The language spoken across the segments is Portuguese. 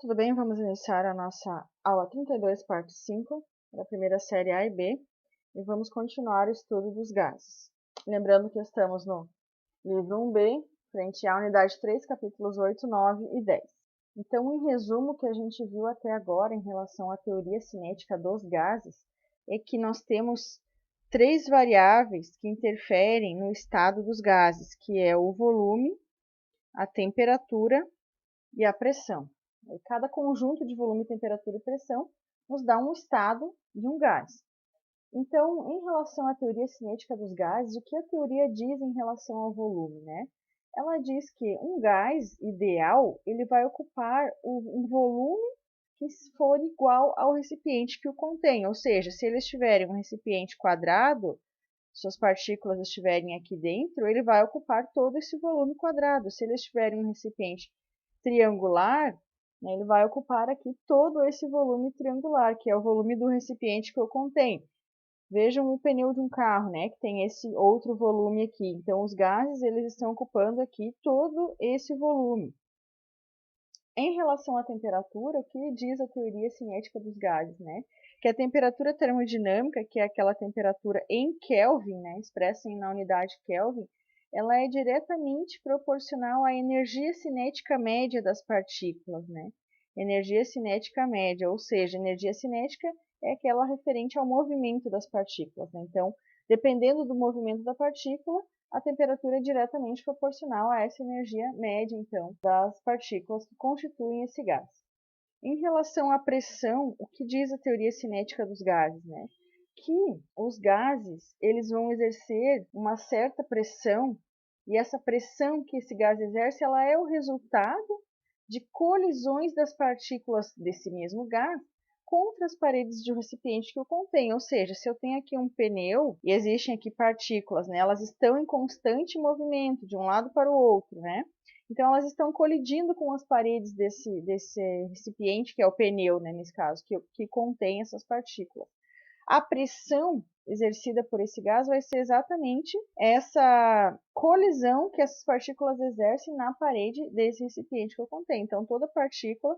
tudo bem? Vamos iniciar a nossa aula 32, parte 5, da primeira série A e B, e vamos continuar o estudo dos gases. Lembrando que estamos no livro 1B, frente à unidade 3, capítulos 8, 9 e 10. Então, em resumo, o que a gente viu até agora em relação à teoria cinética dos gases é que nós temos três variáveis que interferem no estado dos gases, que é o volume, a temperatura e a pressão. E cada conjunto de volume, temperatura e pressão nos dá um estado de um gás. Então, em relação à teoria cinética dos gases, o que a teoria diz em relação ao volume, né? Ela diz que um gás ideal, ele vai ocupar um volume que for igual ao recipiente que o contém. Ou seja, se eles tiverem um recipiente quadrado, suas partículas estiverem aqui dentro, ele vai ocupar todo esse volume quadrado. Se eles tiverem um recipiente triangular, né, ele vai ocupar aqui todo esse volume triangular, que é o volume do recipiente que eu contém. Vejam o pneu de um carro, né, que tem esse outro volume aqui. Então, os gases eles estão ocupando aqui todo esse volume. Em relação à temperatura, o que diz a teoria cinética dos gases, né? Que a temperatura termodinâmica, que é aquela temperatura em Kelvin, né, expressa na unidade Kelvin, ela é diretamente proporcional à energia cinética média das partículas, né? Energia cinética média, ou seja, energia cinética é aquela referente ao movimento das partículas, né? Então, dependendo do movimento da partícula, a temperatura é diretamente proporcional a essa energia média, então, das partículas que constituem esse gás. Em relação à pressão, o que diz a teoria cinética dos gases, né? Que os gases, eles vão exercer uma certa pressão, e essa pressão que esse gás exerce, ela é o resultado de colisões das partículas desse mesmo gás contra as paredes de um recipiente que o contém. Ou seja, se eu tenho aqui um pneu e existem aqui partículas, né, elas estão em constante movimento de um lado para o outro, né? Então, elas estão colidindo com as paredes desse recipiente, que é o pneu, né, nesse caso, que contém essas partículas. A pressão exercida por esse gás vai ser exatamente essa colisão que essas partículas exercem na parede desse recipiente que eu contém. Então, toda partícula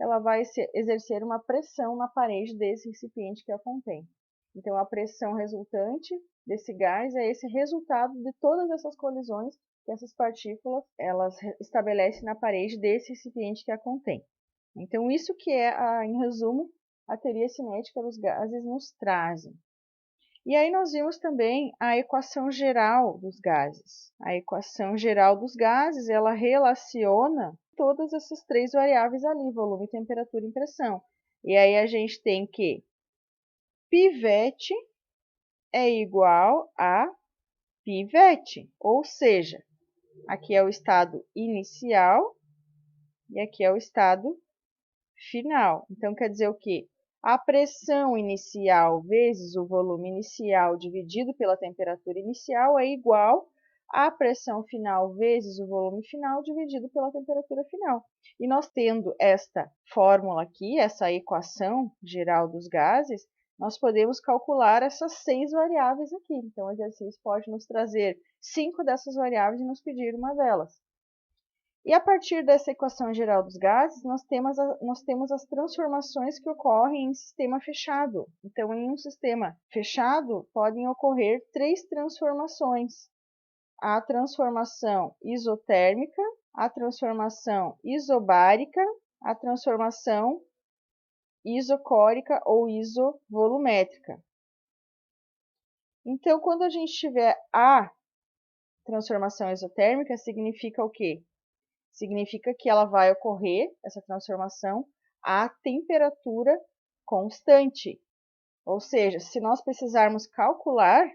ela vai exercer uma pressão na parede desse recipiente que a contém. Então, a pressão resultante desse gás é esse resultado de todas essas colisões que essas partículas elas estabelecem na parede desse recipiente que a contém. Então, isso que é, em resumo, a teoria cinética dos gases nos trazem. E aí nós vimos também a equação geral dos gases. A equação geral dos gases, ela relaciona todas essas três variáveis ali, volume, temperatura e pressão. E aí a gente tem que pivete é igual a pivete, ou seja, aqui é o estado inicial e aqui é o estado final. Então, quer dizer o quê? A pressão inicial vezes o volume inicial dividido pela temperatura inicial é igual à pressão final vezes o volume final dividido pela temperatura final. E nós tendo esta fórmula aqui, essa equação geral dos gases, nós podemos calcular essas 6 variáveis aqui. Então, o exercício pode nos trazer 5 dessas variáveis e nos pedir uma delas. E a partir dessa equação geral dos gases, nós temos as transformações que ocorrem em sistema fechado. Então, em um sistema fechado, podem ocorrer 3 transformações. A transformação isotérmica, a transformação isobárica, a transformação isocórica ou isovolumétrica. Então, quando a gente tiver a transformação isotérmica, significa o quê? Significa que ela vai ocorrer, essa transformação, a temperatura constante. Ou seja, se nós precisarmos calcular,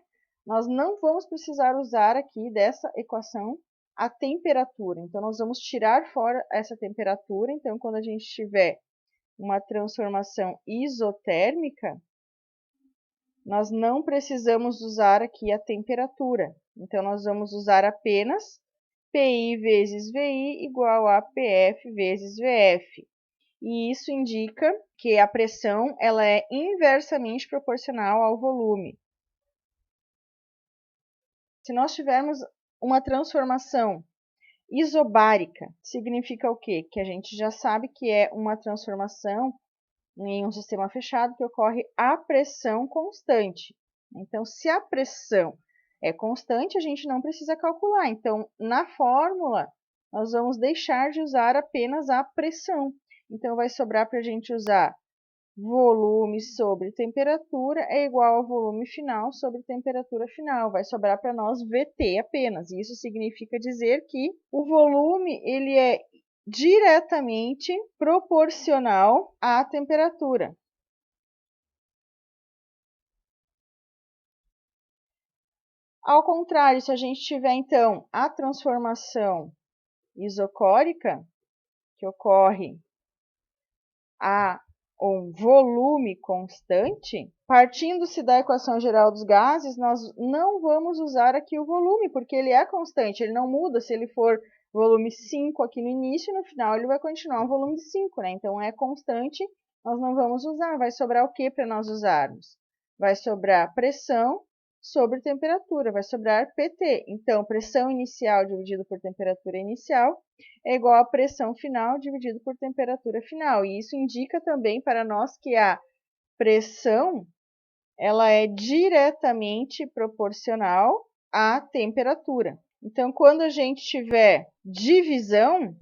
nós não vamos precisar usar aqui dessa equação a temperatura. Então, nós vamos tirar fora essa temperatura. Então, quando a gente tiver uma transformação isotérmica, nós não precisamos usar aqui a temperatura. Então, nós vamos usar apenas PI vezes VI igual a PF vezes VF. E isso indica que a pressão ela é inversamente proporcional ao volume. Se nós tivermos uma transformação Isobárica significa o quê? Que a gente já sabe que é uma transformação em um sistema fechado que ocorre a pressão constante. Então, se a pressão é constante, a gente não precisa calcular. Então, na fórmula, nós vamos deixar de usar apenas a pressão. Então, vai sobrar para a gente usar volume sobre temperatura é igual a volume final sobre temperatura final. Vai sobrar para nós VT apenas. Isso significa dizer que o volume ele é diretamente proporcional à temperatura. Ao contrário, se a gente tiver então a transformação isocórica, que ocorre a um volume constante, partindo-se da equação geral dos gases, nós não vamos usar aqui o volume, porque ele é constante, ele não muda. Se ele for volume 5 aqui no início, no final ele vai continuar o volume 5, né? Então é constante, nós não vamos usar. Vai sobrar o que para nós usarmos? Vai sobrar pressão sobre temperatura, vai sobrar PT. Então, pressão inicial dividido por temperatura inicial é igual a pressão final dividido por temperatura final. E isso indica também para nós que a pressão ela é diretamente proporcional à temperatura. Então, quando a gente tiver divisão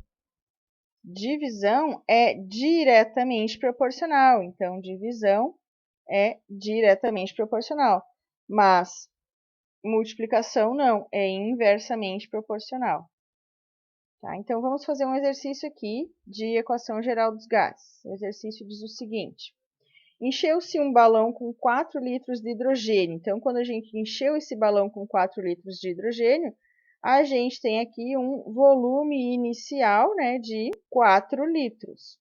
é diretamente proporcional. Então, divisão é diretamente proporcional. Mas multiplicação não, é inversamente proporcional. Tá? Então, vamos fazer um exercício aqui de equação geral dos gases. O exercício diz o seguinte: encheu-se um balão com 4 litros de hidrogênio. Então, quando a gente encheu esse balão com 4 litros de hidrogênio, a gente tem aqui um volume inicial, né, de 4 litros.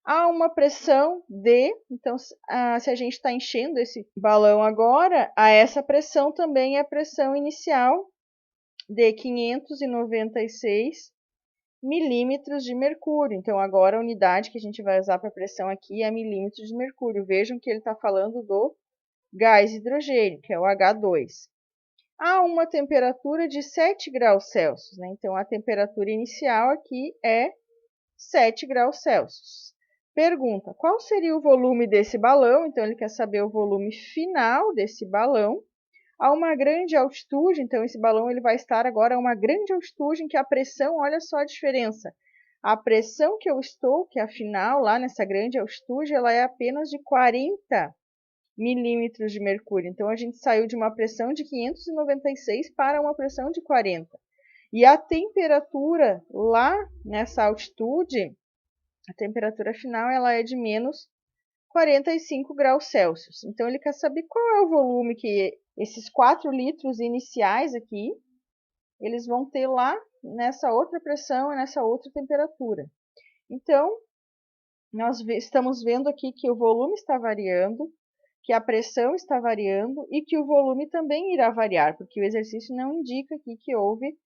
Há uma pressão D, então, se a gente está enchendo esse balão agora, essa pressão também é a pressão inicial de 596 milímetros de mercúrio. Então, agora a unidade que a gente vai usar para pressão aqui é milímetros de mercúrio. Vejam que ele está falando do gás hidrogênio, que é o H2. Há uma temperatura de 7 graus Celsius, né? Então, a temperatura inicial aqui é 7 graus Celsius. Pergunta, qual seria o volume desse balão? Então, ele quer saber o volume final desse balão a uma grande altitude. Então, esse balão ele vai estar agora a uma grande altitude em que a pressão, olha só a diferença. A pressão que eu estou, que afinal, lá nessa grande altitude, ela é apenas de 40 milímetros de mercúrio. Então, a gente saiu de uma pressão de 596 para uma pressão de 40. E a temperatura lá nessa altitude, a temperatura final, ela é de menos 45 graus Celsius. Então, ele quer saber qual é o volume que esses 4 litros iniciais aqui, eles vão ter lá nessa outra pressão e nessa outra temperatura. Então, nós estamos vendo aqui que o volume está variando, que a pressão está variando e que o volume também irá variar, porque o exercício não indica aqui que houve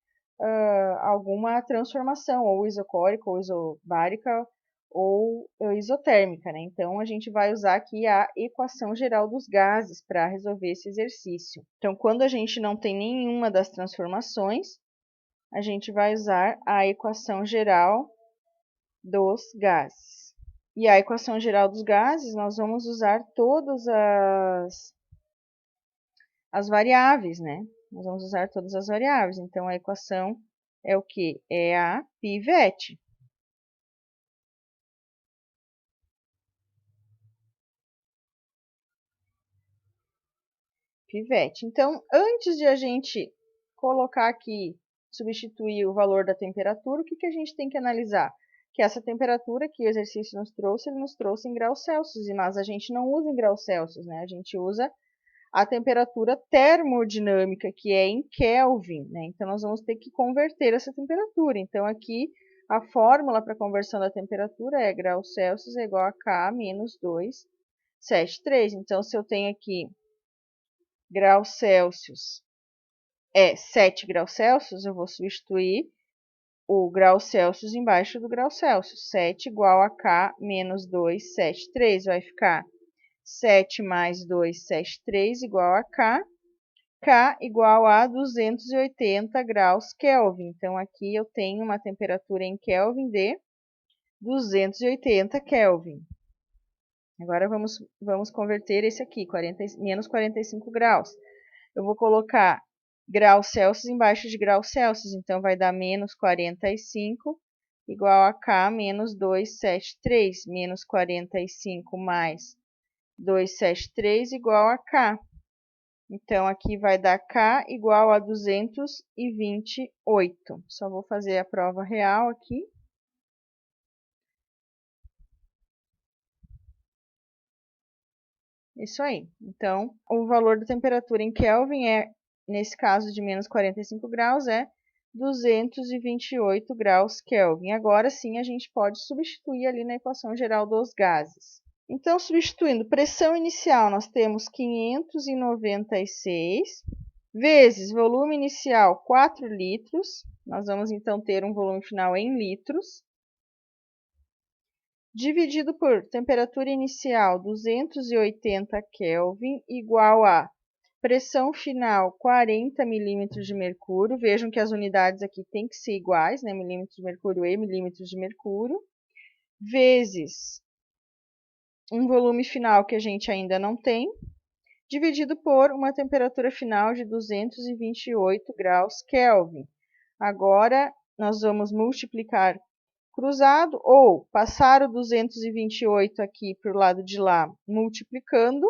alguma transformação, ou isocórica, ou isobárica, ou isotérmica, né? Então, a gente vai usar aqui a equação geral dos gases para resolver esse exercício. Então, quando a gente não tem nenhuma das transformações, a gente vai usar a equação geral dos gases. E a equação geral dos gases, nós vamos usar todas as variáveis, né? Nós vamos usar todas as variáveis. Então, a equação é o quê? É a pivete. Pivete. Então, antes de a gente colocar aqui, substituir o valor da temperatura, o que a gente tem que analisar? Que essa temperatura que o exercício nos trouxe, ele nos trouxe em graus Celsius, mas a gente não usa em graus Celsius, né? A gente usa a temperatura termodinâmica, que é em Kelvin, né? Então, nós vamos ter que converter essa temperatura. Então, aqui, a fórmula para conversão da temperatura é graus Celsius é igual a K menos 273. Então, se eu tenho aqui graus Celsius é 7 graus Celsius, eu vou substituir o grau Celsius embaixo do grau Celsius. 7 igual a K menos 273, vai ficar 7 mais 273 igual a K. K igual a 280 graus Kelvin. Então, aqui eu tenho uma temperatura em Kelvin de 280 Kelvin. Agora, vamos converter esse aqui, menos 45 graus. Eu vou colocar graus Celsius embaixo de graus Celsius. Então, vai dar menos 45 igual a K menos 273. Menos 45 mais 273 igual a K. Então, aqui vai dar K igual a 228. Só vou fazer a prova real aqui. Isso aí. Então, o valor da temperatura em Kelvin é, nesse caso de menos 45 graus, é 228 graus Kelvin. Agora sim, a gente pode substituir ali na equação geral dos gases. Então, substituindo pressão inicial, nós temos 596 vezes volume inicial 4 litros. Nós vamos então ter um volume final em litros. Dividido por temperatura inicial 280 Kelvin, igual a pressão final 40 milímetros de mercúrio. Vejam que as unidades aqui têm que ser iguais, né? Milímetros de mercúrio e milímetros de mercúrio. Vezes um volume final que a gente ainda não tem, dividido por uma temperatura final de 228 graus Kelvin. Agora, nós vamos multiplicar cruzado, ou passar o 228 aqui para o lado de lá, multiplicando,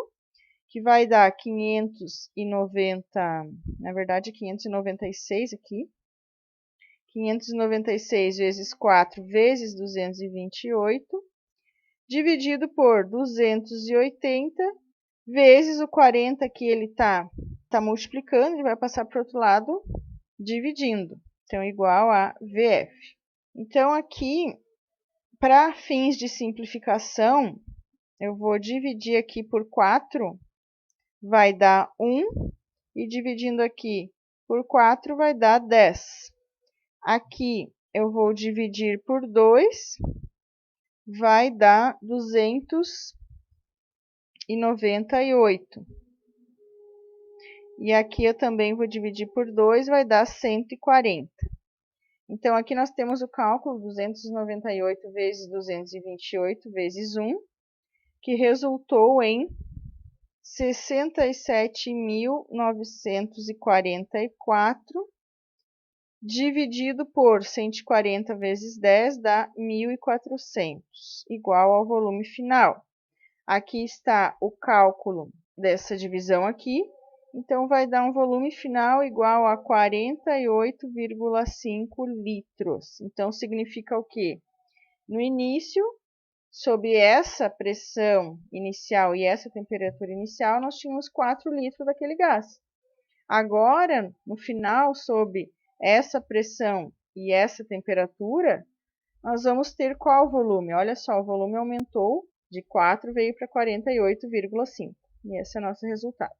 que vai dar 590, na verdade 596 aqui, 596 vezes 4 vezes 228, dividido por 280, vezes o 40 que ele está multiplicando, ele vai passar para o outro lado, dividindo. Então, igual a VF. Então, aqui, para fins de simplificação, eu vou dividir aqui por 4, vai dar 1, e dividindo aqui por 4 vai dar 10. Aqui, eu vou dividir por 2, vai dar 298. E aqui eu também vou dividir por 2, vai dar 140. Então, aqui nós temos o cálculo 298 vezes 228 vezes 1, que resultou em 67.944, dividido por 140 vezes 10 dá 1.400, igual ao volume final. Aqui está o cálculo dessa divisão aqui. Então, vai dar um volume final igual a 48,5 litros. Então, significa o quê? No início, sob essa pressão inicial e essa temperatura inicial, nós tínhamos 4 litros daquele gás. Agora, no final, sob essa pressão e essa temperatura, nós vamos ter qual volume? Olha só, o volume aumentou de 4, veio para 48,5. E esse é o nosso resultado.